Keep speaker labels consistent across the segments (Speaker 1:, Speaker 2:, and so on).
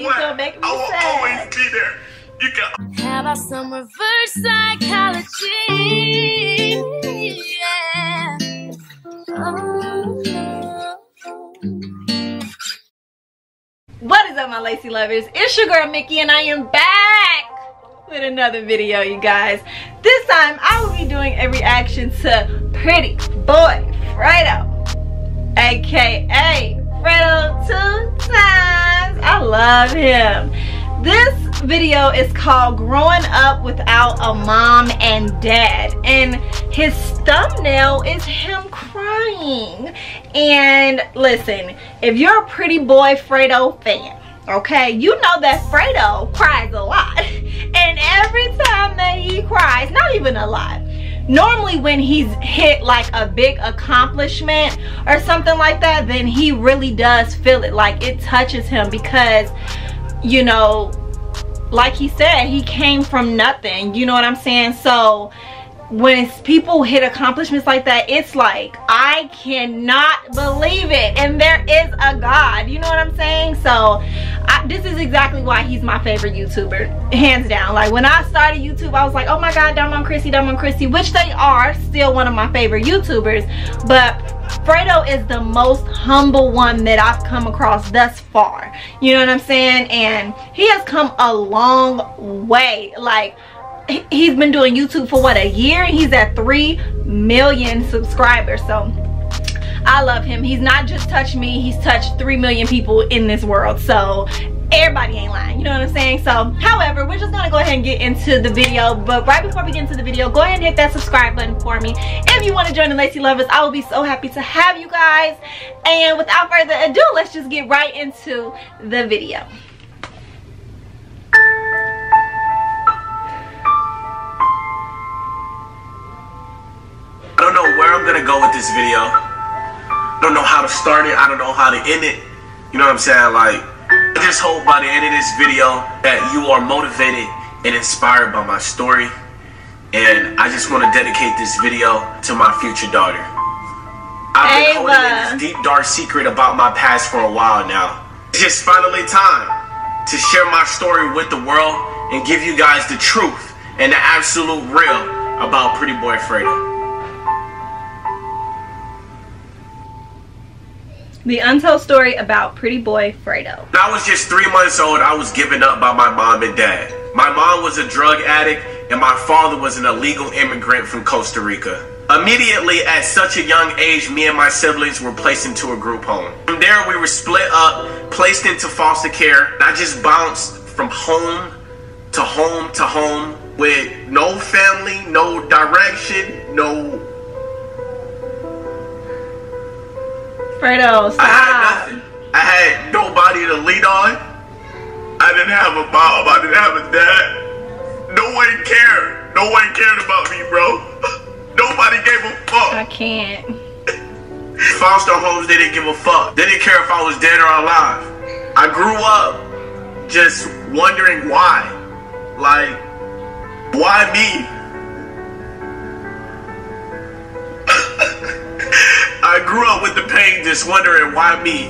Speaker 1: what, I will always be there. You can.
Speaker 2: How about some reverse psychology? Yeah.
Speaker 3: What is up, my Lacy lovers? It's your girl Mickey, and I am back with another video, you guys. This time I will be doing a reaction to Prettyboyfredo, aka Fredo 2 times. I love him. This video is called Growing Up Without a Mom and Dad, and his thumbnail is him crying. And listen, if you're a Prettyboyfredo fan, okay, you know that Fredo cries a lot. And every time that he cries, not even a lot, normally when he's hit like a big accomplishment or something like that, then he really does feel it, like it touches him, because, you know, like he said, he came from nothing, you know what I'm saying? So when people hit accomplishments like that, it's like, I cannot believe it, and there is a God, you know what I'm saying? So this is exactly why he's my favorite YouTuber, hands down. Like when I started YouTube, I was like, oh my God, Dumb on Chrissy, which they are still one of my favorite YouTubers, but Fredo is the most humble one that I've come across thus far, you know what I'm saying? And he has come a long way. Like, he's been doing YouTube for what, a year, and he's at 3 million subscribers. So I love him. He's not just touched me, he's touched 3 million people in this world. So everybody ain't lying, you know what I'm saying? So however, we're just gonna go ahead and get into the video, but right before we get into the video, go ahead and hit that subscribe button for me. If you want to join the Lacy lovers, I will be so happy to have you guys. And without further ado, let's just get right into the video.
Speaker 1: I don't know where I'm gonna go with this video. I don't know how to start it. I don't know how to end it. You know what I'm saying? Like, I just hope by the end of this video that you are motivated and inspired by my story. And I just want to dedicate this video to my future daughter. I've been holding in this deep, dark secret about my past for a while now. It's just finally time to share my story with the world and give you guys the truth and the absolute real about Prettyboyfredo.
Speaker 3: The untold story about Prettyboyfredo.
Speaker 1: When I was just 3 months old, I was given up by my mom and dad. My mom was a drug addict, and my father was an illegal immigrant from Costa Rica. Immediately, at such a young age, me and my siblings were placed into a group home. From there, we were split up, placed into foster care, and I just bounced from home to home to home with no family, no direction, no...
Speaker 3: Fredo, stop.
Speaker 1: I had nothing. I had nobody to lean on. I didn't have a mom. I didn't have a dad. No one cared. No one cared about me, bro. Nobody gave a fuck.
Speaker 3: I can't.
Speaker 1: Foster homes, they didn't give a fuck. They didn't care if I was dead or alive. I grew up just wondering why. Like, why me? I grew up with the pain, just wondering why me?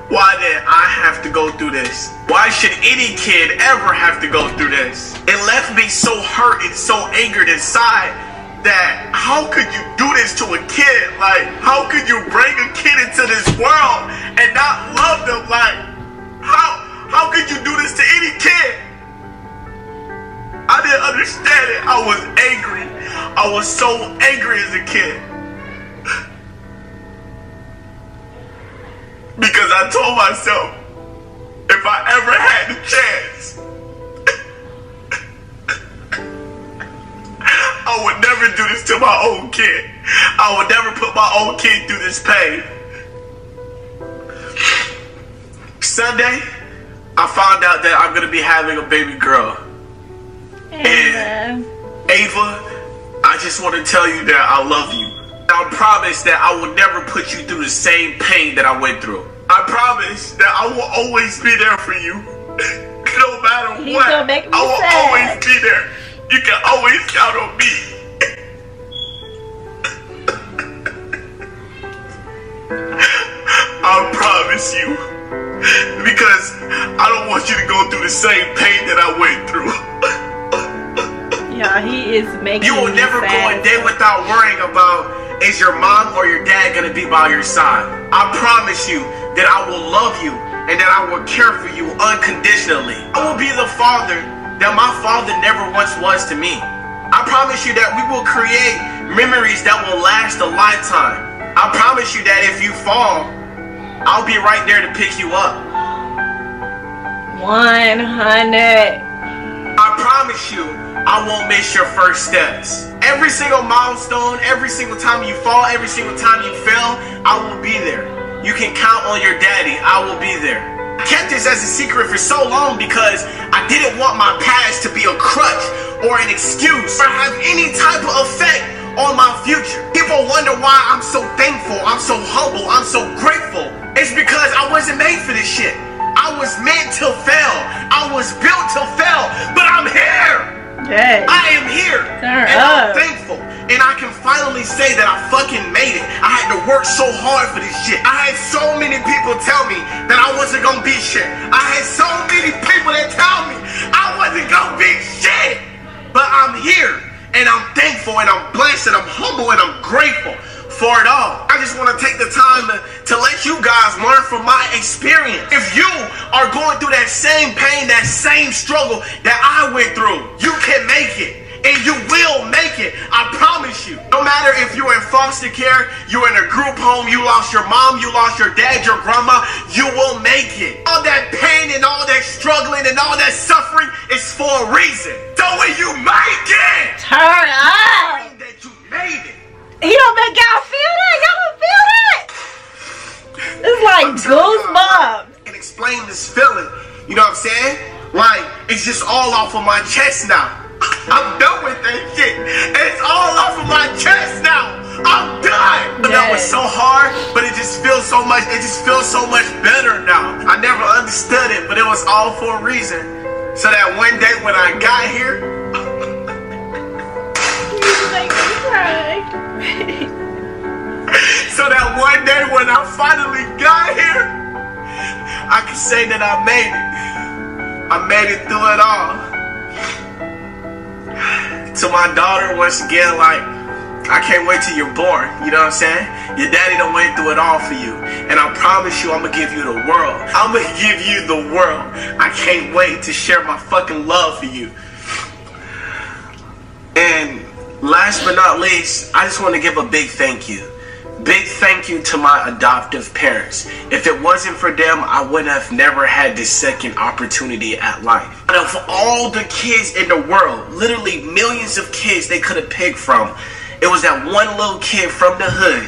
Speaker 1: Why did I have to go through this? Why should any kid ever have to go through this? It left me so hurt and so angered inside that how could you do this to a kid? Like, how could you bring a kid into this world and not love them? Like, how could you do this to any kid? I didn't understand it. I was angry. I was so angry as a kid. Because I told myself, if I ever had the chance, I would never do this to my own kid. I would never put my own kid through this pain. Sunday, I found out that I'm going to be having a baby girl. And Ava, I just want to tell you that I love you. I promise that I will never put you through the same pain that I went through. I promise that I will always be there for you. No matter what, I will always be there. You can always count on me. I promise you. Because I don't want you to go through the same pain that I went through.
Speaker 3: Yeah, he is making
Speaker 1: You will never go a day without worrying about, is your mom or your dad gonna be by your side? I promise you that I will love you and that I will care for you unconditionally. I will be the father that my father never once was to me. I promise you that we will create memories that will last a lifetime. I promise you that if you fall, I'll be right there to pick you up.
Speaker 3: 100.
Speaker 1: I promise you, I won't miss your first steps. Every single milestone, every single time you fall, every single time you fail, I will be there. You can count on your daddy. I will be there. I kept this as a secret for so long because I didn't want my past to be a crutch or an excuse or have any type of effect on my future. People wonder why I'm so thankful, I'm so humble, I'm so grateful. It's because I wasn't made for this shit. I was meant to fail. I was built to fail, but I'm here.
Speaker 3: Yes.
Speaker 1: I am here, and I'm thankful, and I can finally say that I fucking made it. I had to work so hard for this shit. I had so many people tell me that I wasn't gonna be shit. I had so many people that tell me I wasn't gonna be shit, but I'm here, and I'm thankful, and I'm blessed, and I'm humble, and I'm grateful for it all. I just want to take the time to let you guys learn from my experience. If you are going through that same pain, that same struggle that I went through, you can make it. And you will make it. I promise you. No matter if you're in foster care, you're in a group home, you lost your mom, you lost your dad, your grandma, you will make it. All that pain and all that struggling and all that suffering is for a reason. So when you make it,
Speaker 3: turn up.
Speaker 1: That you made it.
Speaker 3: He don't make y'all feel that? Y'all don't feel that? It's like goosebumps.
Speaker 1: I can explain this feeling. You know what I'm saying? Like, it's just all off of my chest now. I'm done with that shit. It's all off of my chest now. I'm done. I know it's so hard, but it just feels so much. It just feels so much better now. I never understood it, but it was all for a reason. So that one day when I got here,
Speaker 3: you make me cry.
Speaker 1: so that one day when I finally got here, I can say that I made it. I made it through it all. To my daughter, once again, like, I can't wait till you're born. You know what I'm saying? Your daddy done went through it all for you. And I promise you, I'm gonna give you the world. I'm gonna give you the world. I can't wait to share my fucking love for you. And last but not least, I just want to give a big thank you. Big thank you to my adoptive parents. If it wasn't for them, I would have never had this second opportunity at life. Out of all the kids in the world, literally millions of kids they could have picked from, it was that one little kid from the hood.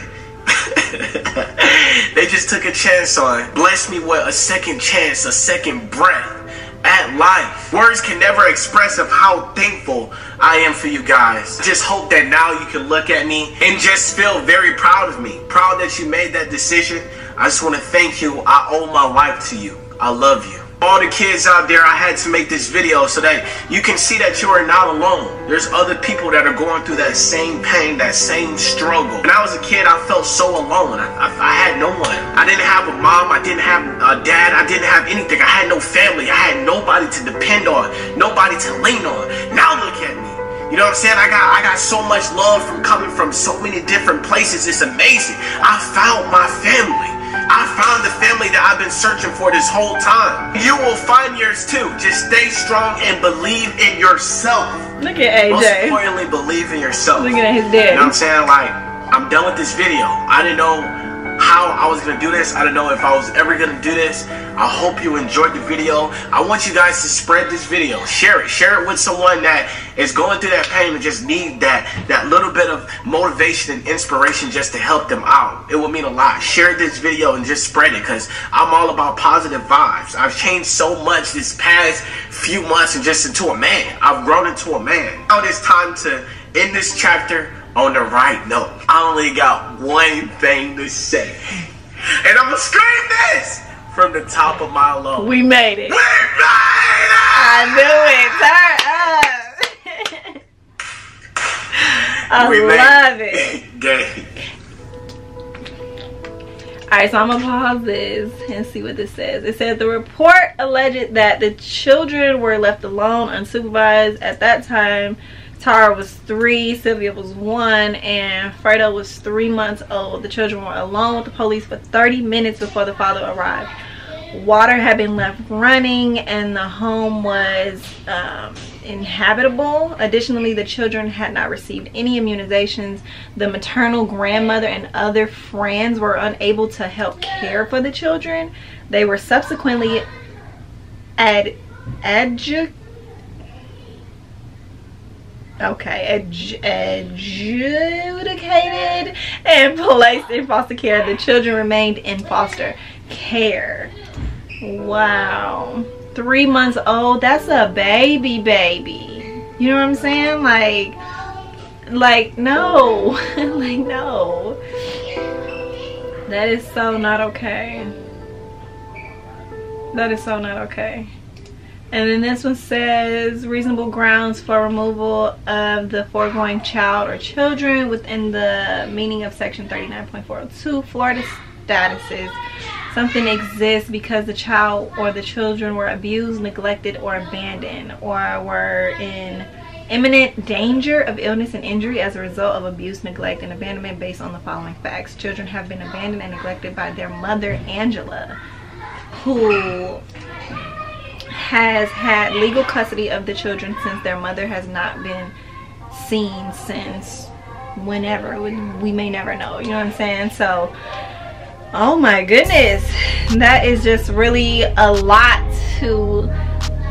Speaker 1: They just took a chance on. Blessed me with a second chance, a second breath at life. Words can never express of how thankful I am for you guys. Just hope that now you can look at me and just feel very proud of me. Proud that you made that decision. I just want to thank you. I owe my life to you. I love you. All the kids out there, I had to make this video so that you can see that you are not alone. There's other people that are going through that same pain, that same struggle. When I was a kid, I felt so alone. I had no one. I didn't have a mom. I didn't have a dad. I didn't have anything. I had no family. I had nobody to depend on, nobody to lean on. Now look at me. You know what I'm saying? I got so much love from coming from so many different places. It's amazing. I found my family. I found the family that I've been searching for this whole time. You will find yours too. Just stay strong and believe in yourself.
Speaker 3: Look at AJ.
Speaker 1: Most importantly, believe in yourself.
Speaker 3: Looking at his dad.
Speaker 1: You know what I'm saying? Like, I'm done with this video. I didn't know how I was going to do this. I didn't know if I was ever going to do this. I hope you enjoyed the video. I want you guys to spread this video. Share it. Share it with someone that is going through that pain and just need that little bit of motivation and inspiration just to help them out. It would mean a lot. Share this video and just spread it because I'm all about positive vibes. I've changed so much this past few months and just into a man. I've grown into a man. Now it's time to end this chapter on the right note. I only got one thing to say. And I'm gonna scream this from the top of my lungs.
Speaker 3: We made it.
Speaker 1: We made it!
Speaker 3: I knew it. Turn up. I love it.
Speaker 1: Gang.
Speaker 3: Alright, so I'm gonna pause this and see what this says. It said the report alleged that the children were left alone, unsupervised. At that time, Tara was 3, Sylvia was 1, and Fredo was 3 months old. The children were alone with the police for 30 minutes before the father arrived. Water had been left running and the home was inhabitable. Additionally, the children had not received any immunizations. The maternal grandmother and other friends were unable to help care for the children. They were subsequently adjudicated and placed in foster care. The children remained in foster care. Wow, 3 months old. That's a baby. You know what I'm saying? Like no. Like no. That is so not okay. That is so not okay. And then this one says reasonable grounds for removal of the foregoing child or children within the meaning of section 39.402 Florida statuses. Something exists because the child or the children were abused, neglected, or abandoned, or were in imminent danger of illness and injury as a result of abuse, neglect, and abandonment based on the following facts. Children have been abandoned and neglected by their mother, Angela, who has had legal custody of the children since their mother has not been seen since whenever. We may never know, you know what I'm saying? So oh my goodness, that is just really a lot to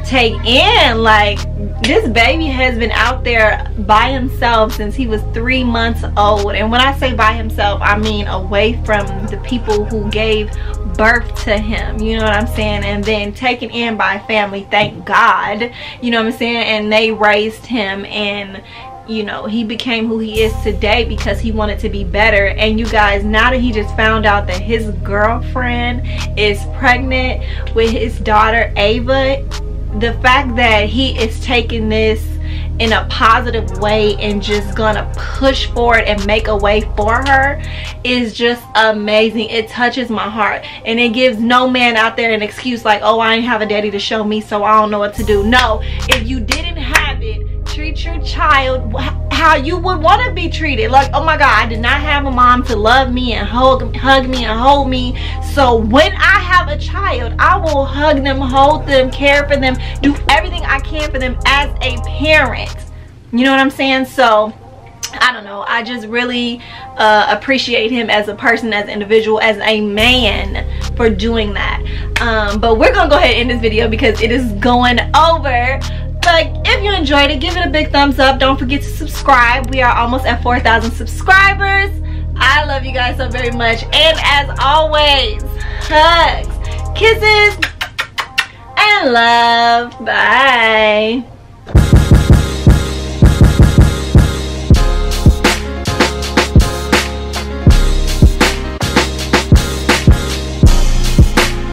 Speaker 3: take in. Like, this baby has been out there by himself since he was 3 months old, and when I say by himself, I mean away from the people who gave birth to him, you know what I'm saying, and then taken in by family, thank God, you know what I'm saying, and they raised him, and you know, he became who he is today because he wanted to be better. And you guys, now that he just found out that his girlfriend is pregnant with his daughter Ava, the fact that he is taking this in a positive way and just gonna push forward and make a way for her is just amazing. It touches my heart, and it gives no man out there an excuse like, oh, I ain't have a daddy to show me, so I don't know what to do. No, if you didn't have it, treat your child how you would want to be treated. Like, oh my God, I did not have a mom to love me and hug me and hold me, so when I have a child, I will hug them, hold them, care for them, do everything I can for them as a parent. You know what I'm saying? So I don't know, I just really appreciate him as a person, as an individual, as a man for doing that. But we're gonna go ahead and end this video because it is going over. Like, if you enjoyed it, give it a big thumbs up. Don't forget to subscribe. We are almost at 4,000 subscribers. I love you guys so very much, and as always, hugs, kisses, and love. Bye.